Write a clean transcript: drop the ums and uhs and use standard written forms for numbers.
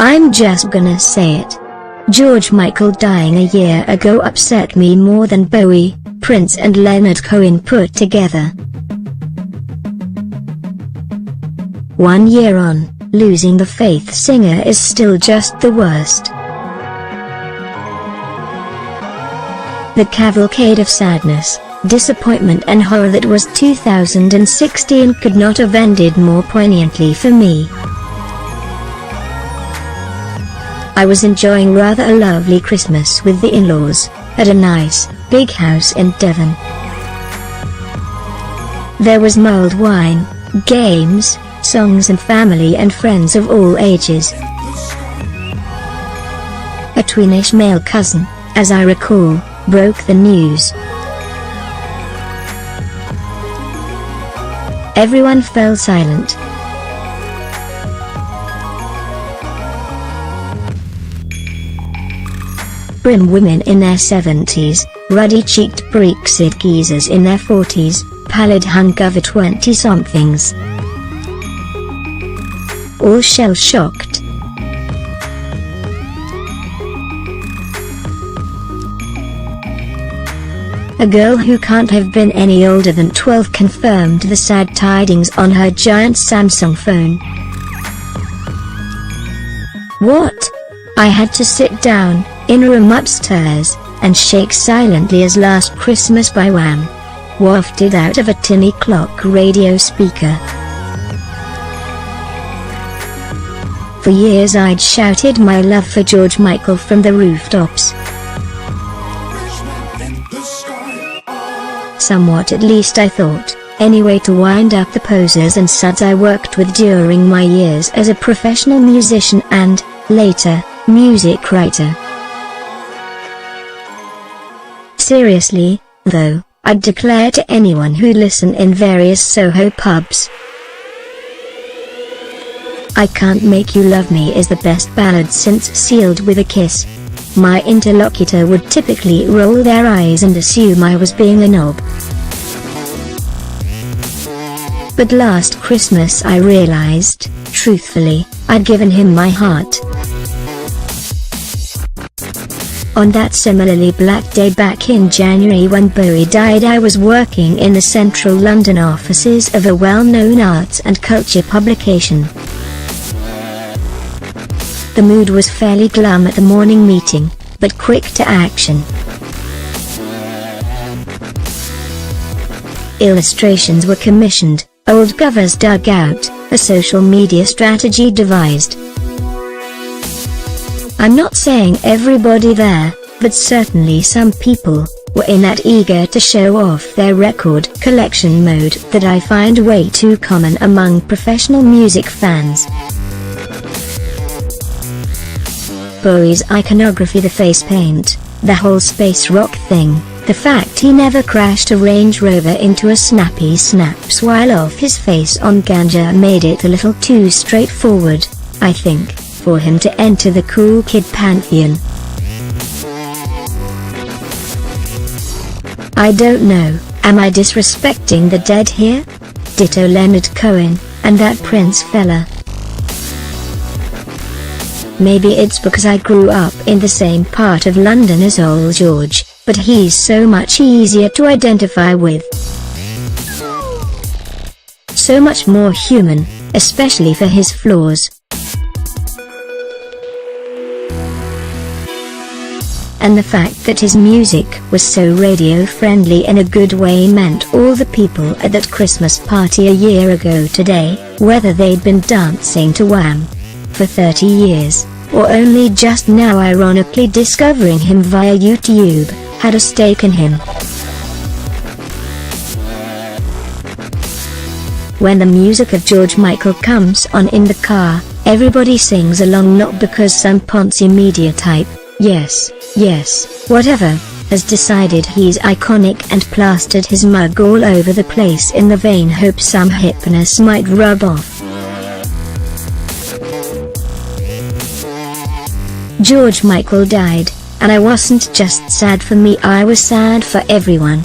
I'm just gonna say it. George Michael dying a year ago upset me more than Bowie, Prince and Leonard Cohen put together. 1 year on, losing the faith singer is still just the worst. The cavalcade of sadness, disappointment and horror that was 2016 could not have ended more poignantly for me. I was enjoying rather a lovely Christmas with the in-laws, at a nice, big house in Devon. There was mulled wine, games, songs and family and friends of all ages. A tweenish male cousin, as I recall, broke the news. Everyone fell silent. Prim women in their 70s, ruddy-cheeked Brexit geezers in their 40s, pallid hungover 20-somethings. All shell-shocked. A girl who can't have been any older than 12 confirmed the sad tidings on her giant Samsung phone. What? I had to sit down, in a room upstairs, and shake silently as Last Christmas by Wham! Wafted out of a tinny clock radio speaker. For years I'd shouted my love for George Michael from the rooftops. Somewhat at least I thought, anyway, to wind up the posers and suds I worked with during my years as a professional musician and, later, music writer. Seriously, though, I'd declare to anyone who'd listen in various Soho pubs, I Can't Make You Love Me is the best ballad since Sealed with a Kiss. My interlocutor would typically roll their eyes and assume I was being a knob. But last Christmas I realized, truthfully, I'd given him my heart. On that similarly black day back in January when Bowie died, I was working in the central London offices of a well-known arts and culture publication. The mood was fairly glum at the morning meeting, but quick to action. Illustrations were commissioned, old covers dug out, a social media strategy devised. I'm not saying everybody there, but certainly some people, were in that eager to show off their record collection mode that I find way too common among professional music fans. Bowie's iconography, the face paint, the whole space rock thing, the fact he never crashed a Range Rover into a snappy snaps while off his face on ganja made it a little too straightforward, I think, for him to enter the cool kid pantheon. I don't know, am I disrespecting the dead here? Ditto Leonard Cohen, and that Prince fella. Maybe it's because I grew up in the same part of London as old George, but he's so much easier to identify with. So much more human, especially for his flaws. And the fact that his music was so radio-friendly in a good way meant all the people at that Christmas party a year ago today, whether they'd been dancing to Wham! For 30 years, or only just now ironically discovering him via YouTube, had a stake in him. When the music of George Michael comes on in the car, everybody sings along, not because some Ponzi media type, yes, whatever, has decided he's iconic and plastered his mug all over the place in the vain hope some hipness might rub off. George Michael died, and I wasn't just sad for me, I was sad for everyone.